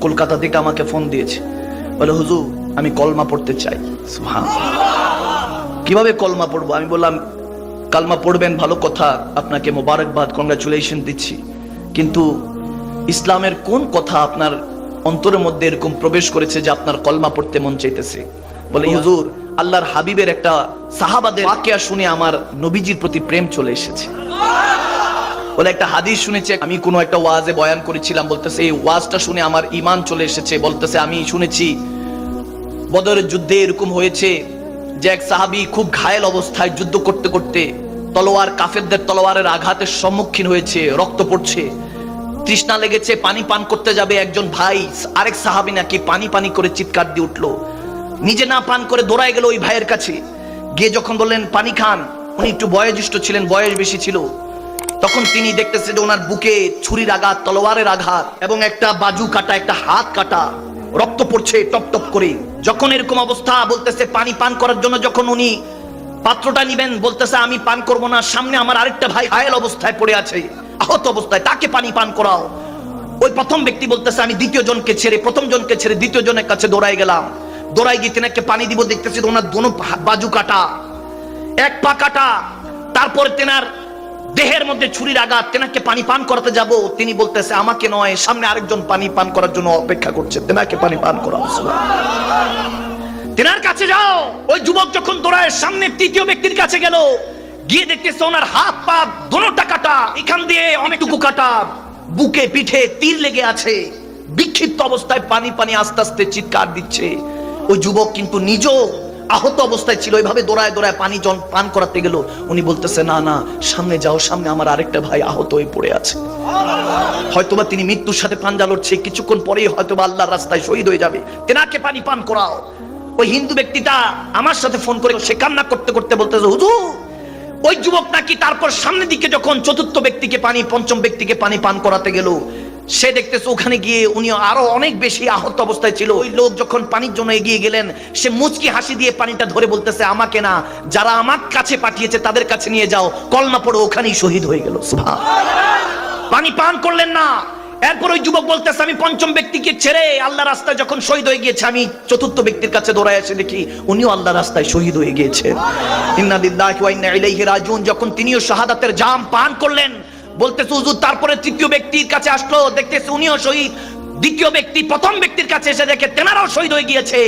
কলকাতা থেকে আমাকে ফোন দিয়েছে, বলে হুজুর আমি কলমা পড়তে চাই। কিভাবে কলমা পড়বো? আমি বললাম কালমা পড়বেন, ভালো কথা, আপনাকে মোবারকবাদ, কংগ্রাচুলেশন দিচ্ছি, কিন্তু ইসলামের কোন কথা আপনার অন্তরের মধ্যে এরকম প্রবেশ করেছে যে আপনার কলমা পড়তে মন চাইতেছে? বলে হুজুর আল্লাহর হাবিবের একটা সাহাবাদের ওয়াকিয়া শুনে আমার নবীজির প্রতি প্রেম চলে এসেছে। বলে একটা হাদিস শুনেছে, আমি কোনো একটা ওয়াজে বয়ান করেছিলাম, বলতেছে এই ওয়াজটা শুনে আমার ঈমান চলে এসেছে। বলতেছে আমি শুনেছি বদরের যুদ্ধে এরকম হয়েছে যে এক সাহাবী খুব ঘায়েল অবস্থায় যুদ্ধ করতে করতে তলোয়ার, কাফেরদের তলোয়ারের আঘাতের সম্মুখীন হয়েছে, রক্ত পড়ছে, তৃষ্ণা লেগেছে, পানি পান করতে যাবে, একজন ভাই আরেক সাহাবী নাকি পানি পানি করে চিৎকার দিয়ে উঠলো, নিজে না পান করে দৌড়ায় গেল ওই ভাইয়ের কাছে গিয়ে যখন বললেন পানি খান, উনি একটু বয়োজ্যেষ্ঠ ছিলেন, বয়স বেশি ছিল, তখন তিনি দেখতেছে যে ওনার বুকে ছুরির আঘাত, তলোয়ারের আঘাত এবং একটা বাজু কাটা, একটা হাত কাটা, রক্ত পড়ছে টপ টপ করে। যখন এরকম অবস্থা, বলতেছে পানি পান করার জন্য যখন উনি পাত্রটা নিবেন, বলতেছে আমি পান করব না, সামনে আমার আরেকটা ভাই ঘায়েল অবস্থায় পড়ে আছে, আহত অবস্থায়, তাকে পানি পান করাও। ওই প্রথম ব্যক্তি বলতেছে আমি দ্বিতীয় জনকে ছেড়ে, প্রথম জনকে ছেড়ে দ্বিতীয় জনের কাছে দৌড়াই গেলাম, দৌড়াই গিয়ে তেনাকে পানি দিব, দেখতেছি ওনার দোনো বাজু কাটা, এক পা কাটা, তারপরে তেনার দেহের মধ্যে ছুরির আঘাত, তেনাকে পানি পান করাতে যাব, তিনি বলতেছে আমাকে নয়, সামনে আরেকজন পানি পান করার জন্য অপেক্ষা করছে, তেনাকে পানি পান করাও, তেনার কাছে যাও। ওই যুবক যখন দৌড়ায় সামনে তৃতীয় ব্যক্তির কাছে গেল, গিয়ে দেখতেছে ওনার হাত পা দোনোটা কাটা, এখান দিয়ে অনেকটুকু কাটা, বুকে পিঠে তীর লেগে আছে, বিক্ষিপ্ত অবস্থায় পানি পানি আস্তে আস্তে চিৎকার দিচ্ছে। ওই যুবক কিন্তু নিজেও আহত অবস্থায় ছিল, ওইভাবে দৌড়ায় দৌড়ায় পানি জন পান করাতে গেল, উনি বলতেছে না না সামনে যাও, সামনে আমার আরেকটা ভাই আহত হয়ে পড়ে আছে, হয়তোবা তিনি মৃত্যুর সাথে পাঞ্জা লড়ছে, কিছুক্ষণ পরেই হয়তোবা আল্লাহর রাস্তায় শহীদ হয়ে যাবে, তেনাকে পানি পান করাও। ওই হিন্দু ব্যক্তিটা আমার সাথে ফোন করে সে কান্না করতে করতে বলতেছে হুজুর ওই যুবক নাকি তারপর সামনের দিকে যখন চতুর্থ ব্যক্তিকে পানি, পঞ্চম ব্যক্তিকে পানি পান করাতে গেল, সে দেখতেছে ওখানে গিয়ে উনি আরো অনেক বেশি আহত অবস্থায় ছিল। ওই লোক যখন পানির জন্য এগিয়ে গেলেন, সে মুচকি হাসি দিয়ে পানিটা ধরে বলতেছে আমাকে না, যারা আমার কাছে পাঠিয়েছে তাদের কাছে নিয়ে যাও, কলমা পড়ে ওখানেই শহীদ হয়ে গেল। পানি পান করলেন না। এরপর ওই যুবক বলতেছে আমি পঞ্চম ব্যক্তিকে ছেড়ে আল্লাহ রাস্তায় যখন শহীদ হয়ে গিয়েছে, আমি চতুর্থ ব্যক্তির কাছে দৌড়ায় এসে দেখি উনিও আল্লাহ রাস্তায় শহীদ হয়ে গিয়েছে। ইন্না লিল্লাহি ওয়া ইন্না ইলাইহি রাজিউন। যখন তিনিও শাহাদাতের জাম পান করলেন, বলতেছে হুজুর তারপরে তৃতীয় ব্যক্তির কাছে আসলো, দেখতেছে উনিও শহীদ, দ্বিতীয় ব্যক্তি প্রথম ব্যক্তির কাছে এসে দেখে তেনারাও শহীদ হয়ে গিয়েছে।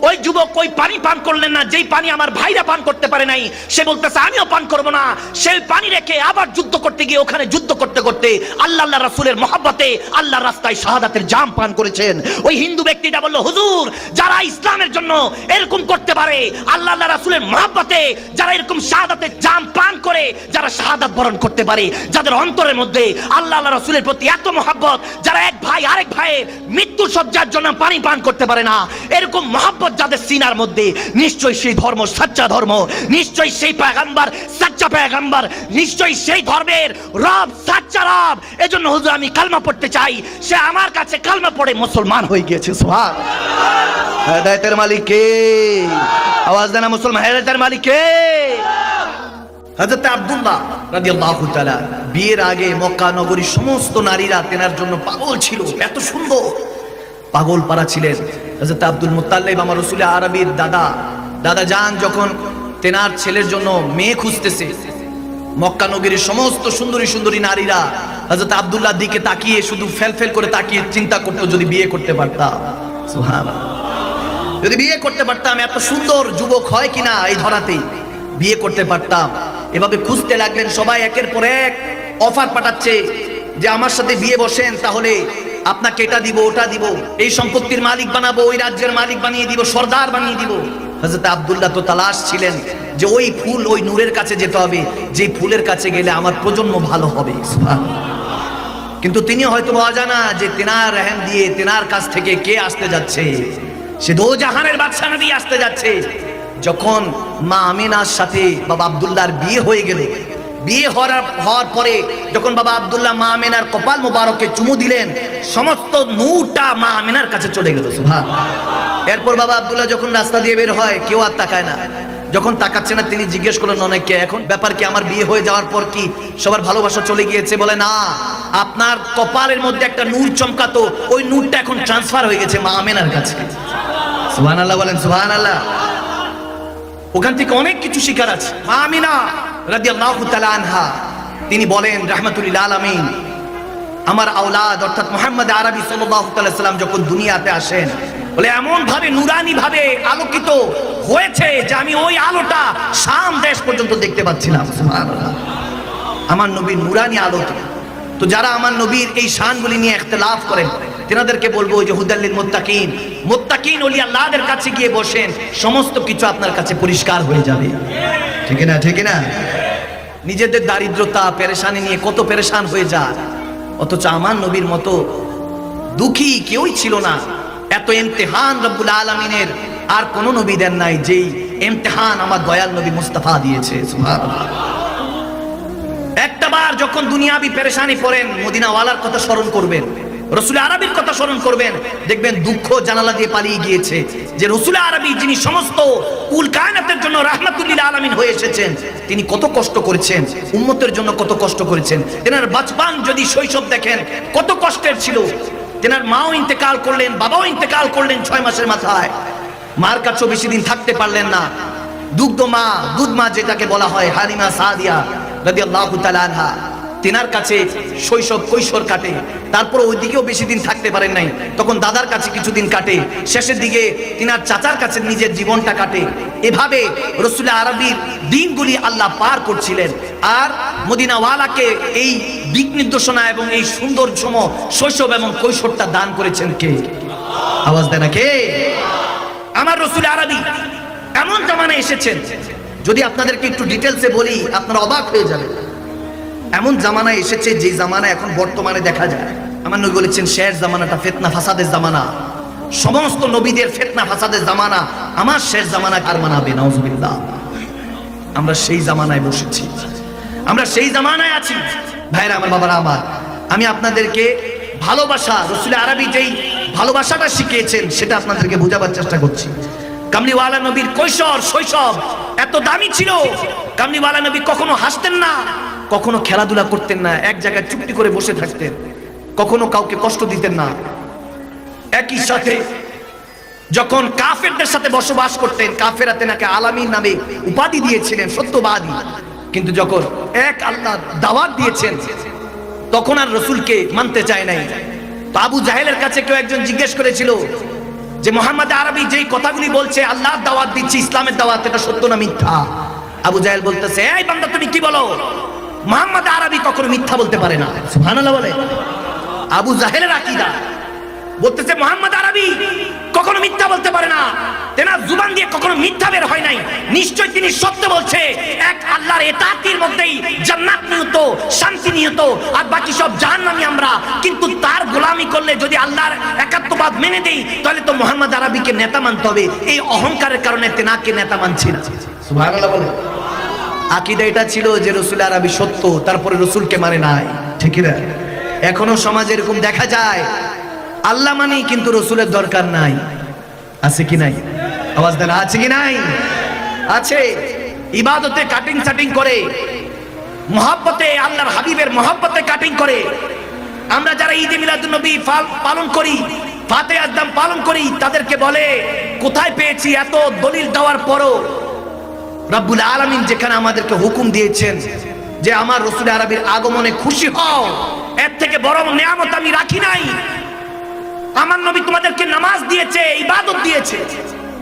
ওই যুবক ওই পানি পান করলেন না, যেই পানি আমার ভাইরা পান করতে পারে নাই, সে বলতেছে আমিও পান করব না। সেই পানি রেখে আবার যুদ্ধ করতে গিয়ে ওখানে যুদ্ধ করতে করতে আল্লাহ রাসূলের মহব্বতে আল্লাহর রাস্তায় শাহাদাতের জাম পান করেছেন। ওই হিন্দু ব্যক্তিটা বলল হুজুর যারা ইসলামের জন্য এরকম করতে পারে, আল্লাহ রাসূলের মহব্বতে যারা এরকম শাহাদাতের জাম পান করে, যারা শাহাদাত বরণ করতে পারে, যাদের অন্তরের মধ্যে আল্লাহ রাসূলের প্রতি এত মহব্বত, যারা এক ভাই আরেক ভাইয়ের মৃত্যু সজ্জার জন্য পানি পান করতে পারে না, এরকম মহব্বত যাদের সিনার মধ্যে, নিশ্চয়ই সেই ধর্ম সাচ্চা ধর্ম, নিশ্চয়ই সেই পয়গম্বর সাচ্চা পয়গম্বর, নিশ্চয়ই সেই ধর্মের রব সাচ্চা রব। এজন্য হুজুর আমি কালমা পড়তে চাই। সে আমার কাছে কালমা পড়ে মুসলমান হয়ে গিয়েছে। সুবহানাল্লাহ। হেদায়েতের মালিক কে? আওয়াজ দেন মুসলমান, হেদায়েতের মালিক কে? হযরত আব্দুল্লাহ রাদিয়াল্লাহু তাআলা বিয়ের আগে মক্কা নগরীর সমস্ত নারীরা তেনার জন্য পাগল ছিল, এত সুন্দর, পাগল পারা ছিলেন। হযরত আব্দুল মুত্তালিব আমার রাসূল আরবীর দাদা জান যখন তেনার ছেলের জন্য মেয়ে খুঁজতেছে, মক্কা নগরীর সমস্ত সুন্দরী সুন্দরী নারীরা হযরত আব্দুল্লাহর দিকে তাকিয়ে শুধু ফেল করে তাকিয়ে চিন্তা করতো যদি বিয়ে করতে পারতাম, সুবহানাল্লাহ, যদি বিয়ে করতে পারতাম এত সুন্দর যুবক হয় কিনা এই ধরাতেই বিয়ে করতে পারতাম। এভাবে খুঁজতে লাগলেন সবাই, একের পর এক অফার পাঠাচ্ছে যে আমার সাথে বিয়ে বসেন, তাহলে আপনাকে এটা দিব ওটা দিব, এই সম্পত্তির মালিক বানাবো, ওই রাজ্যের মালিক বানিয়ে দিব, সর্দার বানিয়ে দিব। হযরত আব্দুল্লাহ তো তালাশ ছিলেন যে ওই ফুল, ওই নূরের কাছে যেতে হবে, যে ফুলের কাছে গেলে আমার প্রজন্ম ভালো হবে। কিন্তু তিনি হয়তো অজানা যে তেনার রেহেন দিয়ে তেনার কাছ থেকে কে আসতে যাচ্ছে, সে দো জাহানের বাদশা নবী আসতে যাচ্ছে। যখন মা আমিনার সাথে বাবা আব্দুল্লাহর বিয়ে হয়ে গেল, বিয়ে হওয়ার পরে যখন বাবা আব্দুল্লাহ মা আমিনার কপাল মোবারকে চুমু দিলেন, সমস্ত নূরটা মা আমিনার কাছে চলে গেল। সুবহানাল্লাহ। এরপর বাবা আব্দুল্লাহ যখন রাস্তা দিয়ে বের হয়, কেউ আর তাকায় না, যখন তাকাচ্ছে না তিনি জিজ্ঞেস করলেন অনেককে, এখন ব্যাপার কি, আমার বিয়ে হয়ে যাওয়ার পর কি সবার ভালোবাসা চলে গিয়েছে? বলে না, আপনার কপালের মধ্যে একটা নূর চমকাতো, ওই নূরটা এখন ট্রান্সফার হয়ে গেছে মা আমেনার কাছে। সুবহানাল্লাহ বলেন, সুবহানাল্লাহ। ওখান থেকে অনেক কিছু শিকার আছে। মা আমিনা রাদিয়াল্লাহু তাআলা আনহা তিনি বলেন রাহমাতুল লিল আলামিন, আমার আওলাদ অর্থাৎ মুহাম্মদ আরবি সাল্লাল্লাহু আলাইহি সাল্লাম যখন দুনিয়াতে আসেন, বলে এমন ভাবে নুরানি ভাবে আলোকিত হয়েছে যে আমি ওই আলোটা শাম দেশ পর্যন্ত দেখতে পাচ্ছিলাম। সুবহানাল্লাহ, আমার নবীর নুরানি আলোতে। তো যারা আমার নবীর এই শানগুলি নিয়ে ইখতিলাফ করেন, তেনাদেরকে বলবো যে হুদাল্লিল মুত্তাকিন, মুত্তাকিন ওলি আল্লাহদের কাছে গিয়ে বসেন, সমস্ত কিছু আপনার কাছে পরিষ্কার হয়ে যাবে। ঠিক না, ঠিক না? নিজেদের দারিদ্রতা পেরেশানি নিয়ে কত পেরেশান হয়ে যায়, অথচ আমার নবীর মতো দুঃখী কেউই ছিল না। এত ইমতিহান রব্বুল আলামিনের আর কোন নবী দেন নাই যেই ইমতিহান আমার দয়াল নবী মুস্তাফা দিয়েছে। সুবহানাল্লাহ। একটা বার যখন দুনিয়াবি পেরেশানি পড়েন, মদিনাওয়ালার কথা স্মরণ করবেন, রসুল আরবির কথা স্মরণ করবেন, দেখবেন দুঃখ জানালা দিয়ে পালিয়ে গিয়েছে। যে রসুল আরবি যিনি সমস্ত কুল কায়নাতের জন্য রাহমাতুল লিল আলামিন হয়ে এসেছেন, তিনি কত কষ্ট করেছেন, উম্মতের জন্য কত কষ্ট করেছেন। তেনার বাচপান যদি শৈশব দেখেন কত কষ্টের ছিল। তেনার মাও ইন্তেকাল করলেন, বাবাও ইন্তেকাল করলেন 6 মাসের মাথায়। মার কাছেও বেশি দিন থাকতে পারলেন না। দুধ মা যেটাকে বলা হয়, হালিমা সাদিয়া রাদিয়াল্লাহু তাআলা আনহা, তেনার কাছে শৈশব কৈশোর কাটে। তারপর ওই দিকেও বেশি দিন থাকতে পারেন নাই, তখন দাদার কাছে কিছুদিন কাটে, শেষের দিকে তিনার চাচার কাছে নিজের জীবনটা কাটে। এভাবে রসুল আরবির দিনগুলি আল্লাহ পার করছিলেন। আর মদিনাওয়ালাকে এই দিক নির্দেশনা এবং এই সুন্দর শৈশব এবং কৈশোরটা দান করেছেন কে? আওয়াজ দেয় না কে? আমার রসুল আরবি এমন জামানায় এসেছেন, যদি আপনাদেরকে একটু ডিটেলসে বলি আপনারা অবাক হয়ে যাবেন। এমন জামানায় এসেছে যে জামানা এখন বর্তমানে দেখা যায়। আমার নবী বলেছেন শেষ জামানাটা ফিতনা ফাসাদের জামানা, সমস্ত নবীদের ফিতনা ফাসাদের জামানা, আমার শেষ জামানা কার মানাবে? নাউজুবিল্লাহ। আমরা সেই জামানায় বসেছি, আমরা সেই জামানায় আছি। ভাইরা আমার, বাবারা আমার, আমি আপনাদেরকে ভালোবাসা, রসুল আরবি যেই ভালোবাসাটা শিখিয়েছেন সেটা আপনাদেরকে বোঝাবার চেষ্টা করছি। কামলিওয়ালা নবীর কৈশোর শৈশব এত দামি ছিল। কামলিওয়ালা নবী কখনো হাসতেন না, কখনো খেলাধুলা করতেন না, এক জায়গায় চুপটি করে বসে থাকতেন, কখনো কাউকে কষ্ট দিতেন না। একই সাথে যখন কাফেরদের সাথে বসবাস করতেন, কাফেরা তেনাকে আলামিন নামে উপাধি দিয়েছিলেন, সত্যবাদী। কিন্তু যখন এক আল্লাহ দাওয়াত দিয়েছেন, তখন আর রসুলকে মানতে চায় নাই। তো আবু জাহেলের কাছে কেউ একজন জিজ্ঞেস করেছিল যে মুহাম্মদ আরবি যেই কথাগুলি বলছে, আল্লাহর দাওয়াত দিচ্ছে, ইসলামের দাওয়াত, এটা সত্য না মিথ্যা? আবু জাহেল বলতেছে, এই বান্দা তুমি কি বলো? মুহাম্মদ আরবি কখনো মিথ্যা বলতে পারে না। সুবহানাল্লাহ বলে। আবু জাহেলের আকীদা বলতেছে মুহাম্মদ আরবি কখনো মিথ্যা বলতে পারে না, তেনার জুবান দিয়ে কখনো মিথ্যা বের হয় নাই, নিশ্চয় তিনি সত্য বলছে। এক আল্লাহর ইতাআতের মধ্যেই জান্নাত নিহত, শান্তি নিহত, আর বাকি সব জাহান্নামী আমরা। কিন্তু তার গোলামি করলে যদি আল্লাহর একাত্মবাদ মেনে দেই, তাহলে তো মুহাম্মদ আরবিকে নেতা মানতে হবে। এই অহংকারের কারণে তেনাকে নেতা মানছি না। সুবহানাল্লাহ বলে। আকীদা এটা ছিল যে রসুল আরবি সত্য, তারপরে রসুলকে মানে নাই। ঠিক না? এখনো সমাজে এরকম দেখা যায়, আল্লাহ মানি কিন্তু রসুলের দরকার নাই। আছে কি নাই? আওয়াজ দেন, আছে কি নাই? আছে। ইবাদতে কাটিং সাটিং করে, মহব্বতে, আল্লাহর হাবিবের মহব্বতে কাটিং করে। আমরা যারা ঈদে মিলাদুন নবী পালন করি, ফাতিহা আজদাম পালন করি, তাদেরকে বলে কোথায় পেয়েছি এত দলিল দেওয়ার পরও রব্বুল আলামিন যেখানে আমাদেরকে হুকুম দিয়েছেন যে আমার রসুল আরবির আগমনে খুশি হও, এর থেকে বড় নিয়ামত আমি রাখি নাই। আমার নবী তোমাদেরকে নামাজ দিয়েছে, ইবাদত দিয়েছে,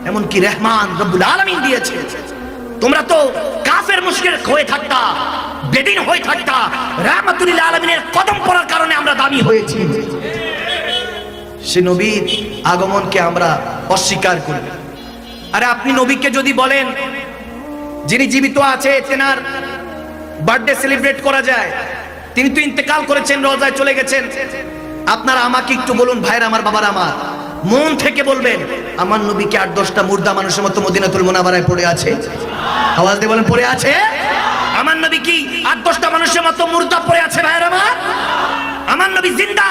এমনকি রহমান রব্বুল আলামিন দিয়েছে। তোমরা তো কাফের মুশরিক হয়ে থাকতা, বেদিন হয়ে থাকতা, রাহমাতুল লিল আলামিনের কদম পড়ার কারণে আমরা দামি হয়েছি। সে নবীর আগমনকে আমরা অস্বীকার করি। আরে আপনি নবীকে যদি বলেন যিনি জীবিত আছে তেনার বার্থডে সেলিব্রেট করা যায়, তিনি তো ইন্তেকাল করেছেন, রোজায় চলে গেছেন, আপনারা আমাকে একটু বলুন ভাইরা আমার, বাবারা আমার, মন থেকে বলবেন আমার নবীকে 8-10টা মুর্দা মানুষের মতো মদিনাতুল মুনাওয়ারায় পড়ে আছে? আওয়াজ দিয়ে বলেন, পড়ে আছে? আমার নবী কি 8-10টা মানুষের মতো মুর্দা পড়ে আছে ভাইরা আমার? আমার নবী জিন্দা,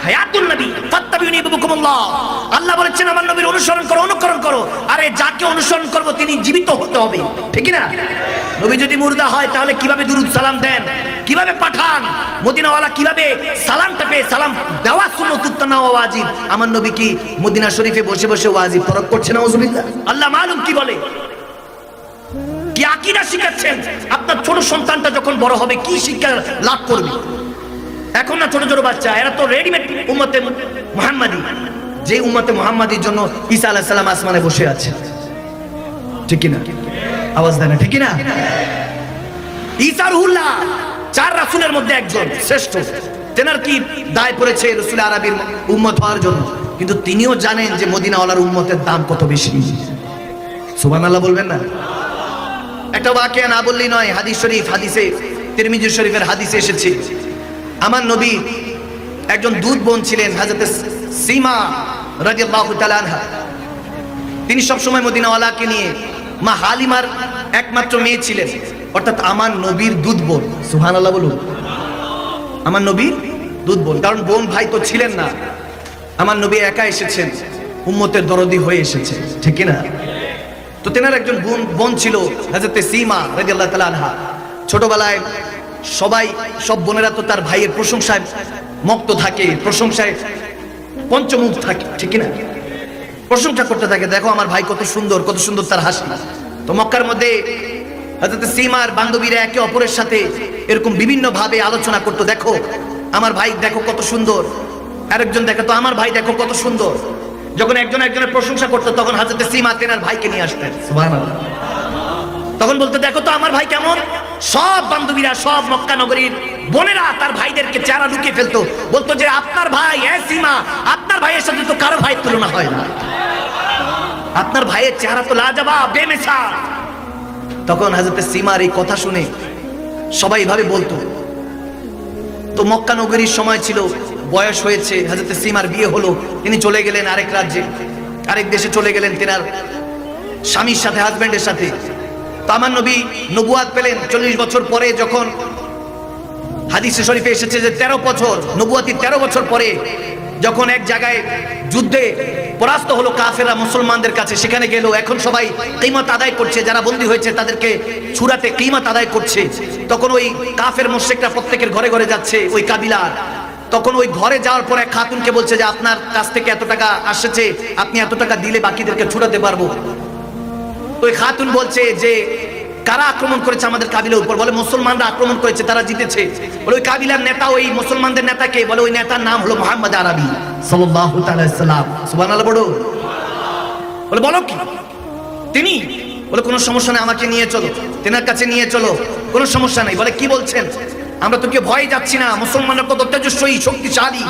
হায়াতুন নবী, ফাত্তাবিউনি ইউহিব্বুকুমুল্লাহ। রাসূলুল্লাহ, আল্লাহ বলেছেন আমার নবীর অনুসরণ করো, অনুকরণ করো। আরে যাকে অনুসরণ করব তিনি জীবিত হতে হবে, ঠিক না? নবী যদি মুর্দা হয় তাহলে কিভাবে দুরুদ সালাম দেন, কিভাবে পাঠান? মদিনাওয়ালা কিভাবে সালামটা পেয়ে সালাম দেওয়া সুন্নাত উত্তর না ওয়াজিব? আমার নবী কি মদিনা শরীফে বসে বসে ওয়াজিব তরক করছে না? নাউজুবিল্লাহ। আল্লাহ মালুম কি বলে, কি আকীদা শিখাচ্ছেন? আপনার ছোট সন্তানটা যখন বড় হবে কি শিক্ষা লাভ করবে? এখন না ছোট ছোট বাচ্চা, এরা তো রেডিমেড উম্মতে মুহাম্মাদি, যে উম্মতে মুহাম্মাদির জন্য ঈসা আলাইহিস সালাম আসমানে বসে আছে, ঠিক কি না? আওয়াজ দেয় না, ঠিক কি না? ঈসা রুহুল্লাহ, 4 রাসূলের মধ্যে একজন শ্রেষ্ঠ, তেনার কি দায় পড়েছে রাসূল আরবীর উম্মত হওয়ার জন্য, কিন্তু তিনিও জানেন যে মদিনাওয়ালার উম্মতের দাম কত বেশি। সুবহানাল্লাহ বলবেন না? একটা ওয়াকিয়া না বললেই নয়, হাদিস শরীফ, হাদিসে তিরমিজি শরীফের হাদিসে এসেছে, আমার নবী একজন দুধ বোন ছিলেন, হযরত সীমা রাদিয়াল্লাহু তাআলা আনহা। তিনি সব সময় মদিনাওয়ালাকে নিয়ে, মা হালিমার একমাত্র মেয়ে ছিলেন, অর্থাৎ আমার নবীর দুধ বোন। সুবহানাল্লাহ বলুন, আমার নবীর দুধ বোন, কারণ বোন ভাই তো ছিলেন না, আমার নবী একা এসেছেন, উম্মতের দরদি হয়ে এসেছে, ঠিক কি না? তো তেনার একজন বোন ছিল হযরত সীমা রাদিয়াল্লাহু তাআলা আনহা। ছোটবেলায় সব বোনেরা তো তার ভাইয়ের প্রশংসায় মত্ত থাকে, প্রশংসায় পঞ্চমুখ থাকে, ঠিক না? প্রশংসা করতে থাকে, দেখো আমার ভাই কত সুন্দর, কত সুন্দর তার হাসি। তো মক্কার মধ্যে হযরত সীমার বান্ধবীরা একে অপরের সাথে এরকম বিভিন্ন ভাবে আলোচনা করতো, দেখো আমার ভাই দেখো কত সুন্দর, আরেকজন দেখো তো আমার ভাই দেখো কত সুন্দর। যখন একজন একজনের প্রশংসা করতো তখন হযরত সীমা তেনার ভাইকে নিয়ে আসতেন, সুবহানাল্লাহ। তখন বলতে দেখো তো আমার ভাই কেমন। সব বান্ধবীরা, সব মক্কা নগরীর বোনেরা তার ভাইদেরকে চেহারা লুকিয়ে ফেলতো, বলতো যে আপনার ভাই সীমা, আপনার ভাইয়ের সাথে তো কারো ভাইয়ের তুলনা হয় না, আপনার ভাইয়ের চেহারা তো লাজবাব, বেমিসাল। তখন হযরত সীমার এই কথা শুনে সবাই এভাবে বলতো। তো মক্কা নগরীর সময় ছিল, বয়স হয়েছে, হযরত সীমার বিয়ে হলো, তিনি চলে গেলেন আরেক রাজ্যে, আরেক দেশে চলে গেলেন তেনার স্বামীর সাথে, হাজবেন্ডের সাথে। তো আমার নবী নবুয়াত পেলেন 40 বছর পরে, যখন হাদিসে শরীফে এসেছে যে 13 বছর, নবুয়াতির 13 বছর পরে যখন এক জায়গায় যুদ্ধে পরাস্ত হলো কাফেররা মুসলমানদের কাছে, সেখানে গেল। এখন সবাই কিয়ামত আদায় করছে, যারা বন্দী হয়েছে তাদেরকে ছুরাতে কিয়ামত আদায় করছে। তখন ওই কাফের মুশরিকরা প্রত্যেকের ঘরে ঘরে যাচ্ছে, ওই কাবিলার। তখন ওই ঘরে যাওয়ার পরে এক খাতুনকে বলছে যে আপনার কাছ থেকে এত টাকা আসছে, আপনি এত টাকা দিলে বাকিদেরকে ছুটাতে পারবো। ওই খাতুন বলছে যে কারা আক্রমণ করেছে আমাদের কাবিলার উপর? বলে মুসলমানরা আক্রমণ করেছে, তারা জিতেছে। বলে ওই কাবিলার নেতা, ওই মুসলমানদের নেতাকে? বলে ওই নেতার নাম হলো মুহাম্মদ আরবি সাল্লাল্লাহু তাআলা আলাইহি সাল্লাম। সুবহানাল্লাহ বলো। বলে বলো কি তিনি? বলে কোনো সমস্যা নেই, আমাকে নিয়ে চলো, তেনার কাছে নিয়ে চলো, কোনো সমস্যা নেই। বলে কি বলছেন? আমরা তো কেউ ভয় যাচ্ছি না, মুসলমানরা কত তেজস্বী, শক্তিশালী,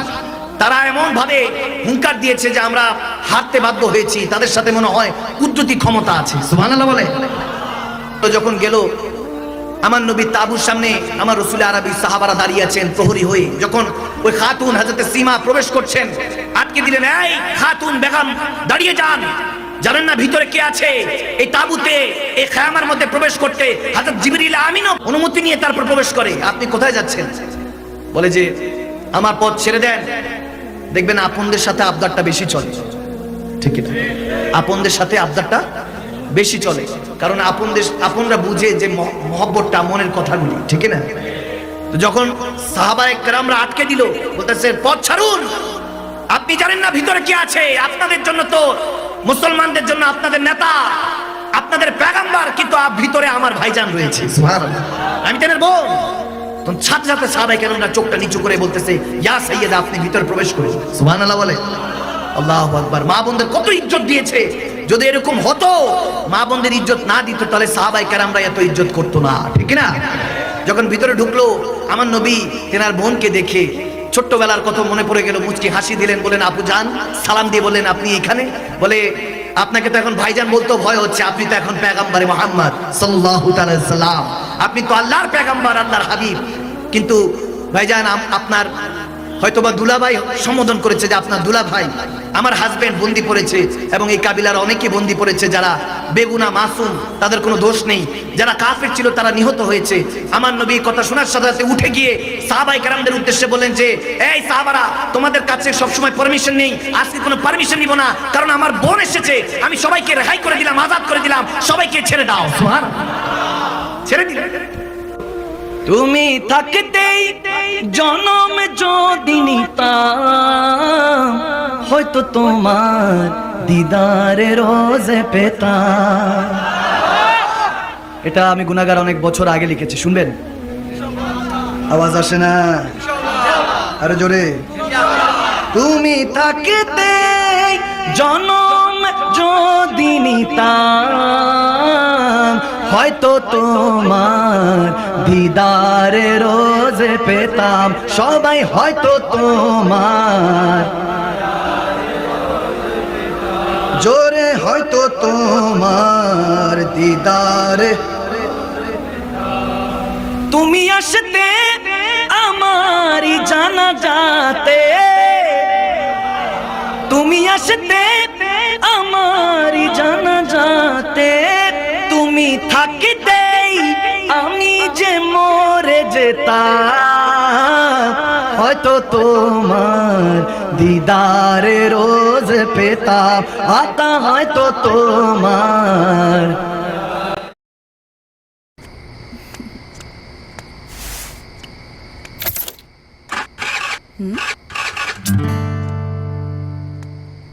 তারা এমন ভাবে হুঙ্কার দিয়েছে যে আমরা হারতে বাধ্য হয়েছি, তাদের সাথে মনে হয় কুদরতি ক্ষমতা আছে। সুবহানাল্লাহ বলে। তো যখন গেল আমার নবী তাঁবুর সামনে, আমার রাসূল আরবি সাহাবারা দাঁড়িয়ে আছেন প্রহরী হয়ে। যখন ওই খাতুন হযরত সীমা প্রবেশ করছেন, আটকে দিলেন, এই খাতুন বেগম দাঁড়িয়ে যান, জানেন না ভিতরে কে আছে? এই তাঁবুতে, এই খায়মার মধ্যে প্রবেশ করতে হযরত জিবরিল আমিনও অনুমতি নিয়ে তারপর প্রবেশ করে। আপনি কোথায় যাচ্ছেন? বলে যে আমার পথ ছেড়ে দেন। দেখবেন আপনদের সাথে আবদারটা বেশি চলে, ঠিক না? আপনদের সাথে আবদারটা বেশি চলে, কারণ আপনরা বুঝে যে মহব্বতটা, মনের কথাগুলি, ঠিক না? তো যখন সাহাবায়ে কেরামরা আটকে দিল, বলতেছে পথ ছাড়ুন, আপনি জানেন না ভিতরে কি আছে? আপনাদের জন্য তো, মুসলমানদের জন্য আপনাদের নেতা, আপনাদের পেগম্বর, কিন্তু ভিতরে আমার ভাইজান রয়েছে। সুবহানাল্লাহ। আমি তেনার বোন। তখন সাথে সাথে সাহাবায়ে কেরামরা চোখটা নিচু করে বলতেছে, ইয়া সাইয়্যিদা, আপনি ভিতরে প্রবেশ করুন। সুবহানাল্লাহ বলে। আল্লাহু আকবার। মা বোনদের কত ইজ্জত দিয়েছে। যদি এরকম হতো, মা বোনদের ইজ্জত না দিত, তাহলে সাহাবায়ে কেরামরা এত ইজ্জত করতো না, ঠিক না? যখন ভিতরে ঢুকলো, আমার নবী তেনার বোনকে দেখে ছোট্টবেলার কথা মনে পড়ে গেল, মুচকি হাসি দিলেন, বলেন আপু জান, সালাম দিয়ে বললেন আপনি এখানে? বলে আপনাকে তো এখন ভাইজান বলতে ভয় হচ্ছে, আপনি তো এখন পেগম্বরে মুহাম্মদ সাল্লাল্লাহু তাআলা আলাইহি সাল্লাম, আপনি তো আল্লাহর পেগম্বর, আল্লাহর হাবিব। কিন্তু ভাইজান আপনার হয়তোবা দুলাভাই সম্বোধন করেছে যে আপনার দুলাভাই, আমার হাজবেন্ড বন্দি পড়েছে, এবং এই কাবিলার অনেকে বন্দি পড়েছে যারা বেগুনা মাসুম, তাদের কোনো দোষ নেই, যারা কাফের ছিল তারা নিহত হয়েছে। আমার নবী কথা শোনার সাথে সাথে উঠে গিয়ে সাহাবায়ে কেরামদের উদ্দেশ্যে বলেন যে এই সাহাবারা, তোমাদের কাছে সবসময় পারমিশন নেই, আজকে কোনো পারমিশন নিব না, কারণ আমার বোন এসেছে, আমি সবাইকে রেহাই করে দিলাম, আজাদ করে দিলাম, সবাইকে ছেড়ে দাও। সুবহানাল্লাহ, ছেড়ে দিলে। তুমি থাকতেই জনম যদি নিতাম, হয়তো তোমার দিদারে রোজে পেতাম। এটা আমি গুনাহগার অনেক বছর আগে লিখেছি, শুনবেন? আওয়াজ আসে না? আরে জোরে। তুমি থাকতে জনম যদি নিতাম, হয়তো তোমার দিদারে রোজে পেতাম, সবাই হয়তো তোমার, জোরে হয়তো তোমার দিদারে। তুমি আসতে আমারি জানাজাতে, তুমি আসতে আমারি জানাজাতে, তুমি থাকতেই আমি যে মরে যেতাম, হয়তো তোমার দিদারে রোজ পেতাম, আতা হয়তো তোমার।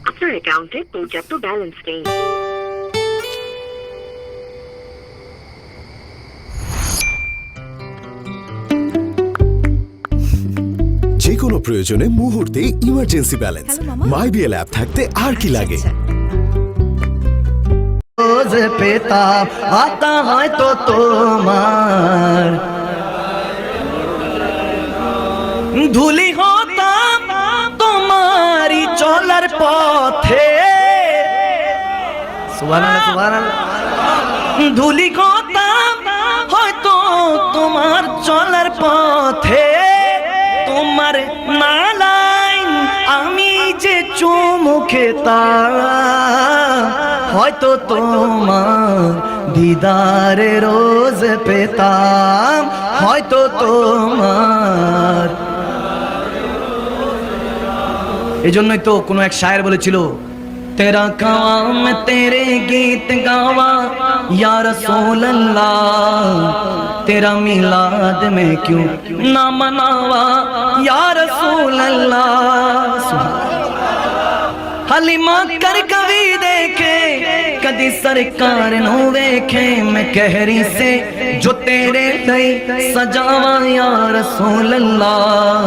আপনার অ্যাকাউন্টে পর্যাপ্ত ব্যালেন্স নেই। যে কোনো প্রয়োজনে মুহূর্তে ইমার্জেন্সি ব্যালেন্স মাইবিএল অ্যাপ থাকতে আর কি লাগে। রোজ পেতাম, আতা হয়তো তোমার, ধুলি হতাম তোমারই চলার পথে। সুবহানাল্লাহ, সুবহানাল্লাহ। ধুলি হতাম হয়তো তোমার চলার পথে, তোমার নালাইন আমি যে চুমু খেতাম, হয়তো তোমার দিদারে রোজ পেতাম, হয়তো তোমার। এই জন্যই তো কোনো এক শায়ের বলেছিল, তেরা কাম তেরে গীত গাওয়া या रसूल अल्लाह, तेरा मिलाद में क्यों ना मनावा या रसूल अल्लाह। हलीमा कर कभी देखे कदी सरकार नो वेखे, मैं कहरी से जो तेरे दई सजावा या रसूल अल्लाह,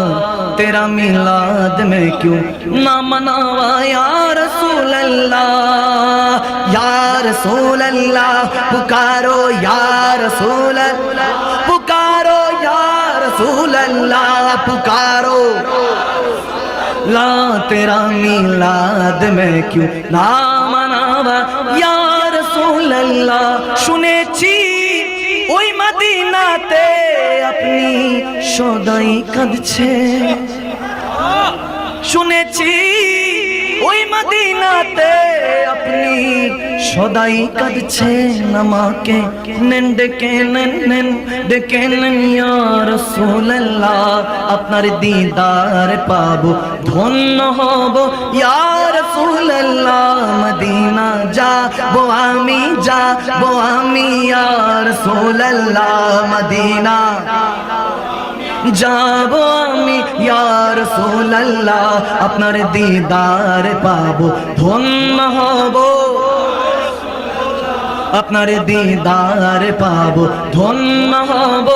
तेरा मिलाद में क्यों ना मनावा या रसूल अल्लाह, या रसूल अल्लाह। पुकारो या रसूल अल्लाह, पुकारो या रसूल अल्लाह, पुकारो ला, तेरा मिलाद में क्यों ना मनावा या रसूल अल्लाह। শুনেছি ওই মদিনাতে আপনি সদাই কাঁদছে, শুনেছি ওই মদিনাতে আপনি সদাই কাঁদছেন, আমাকে নেন ডেকে নেন, নেন ডেকে নেন ইয়া রাসূলুল্লাহ, আপনার দিদার পাবো ধন্য হব ইয়া রাসূলুল্লাহ। মদিনা যাবো আমি, যাবো আমি ইয়া রাসূলুল্লাহ, মদিনা যাবো আমি ইয়া রাসূলুল্লাহ, আপনার দিদার পাবো ধন্য হব, আপনার দিদার পাবো ধন্য হব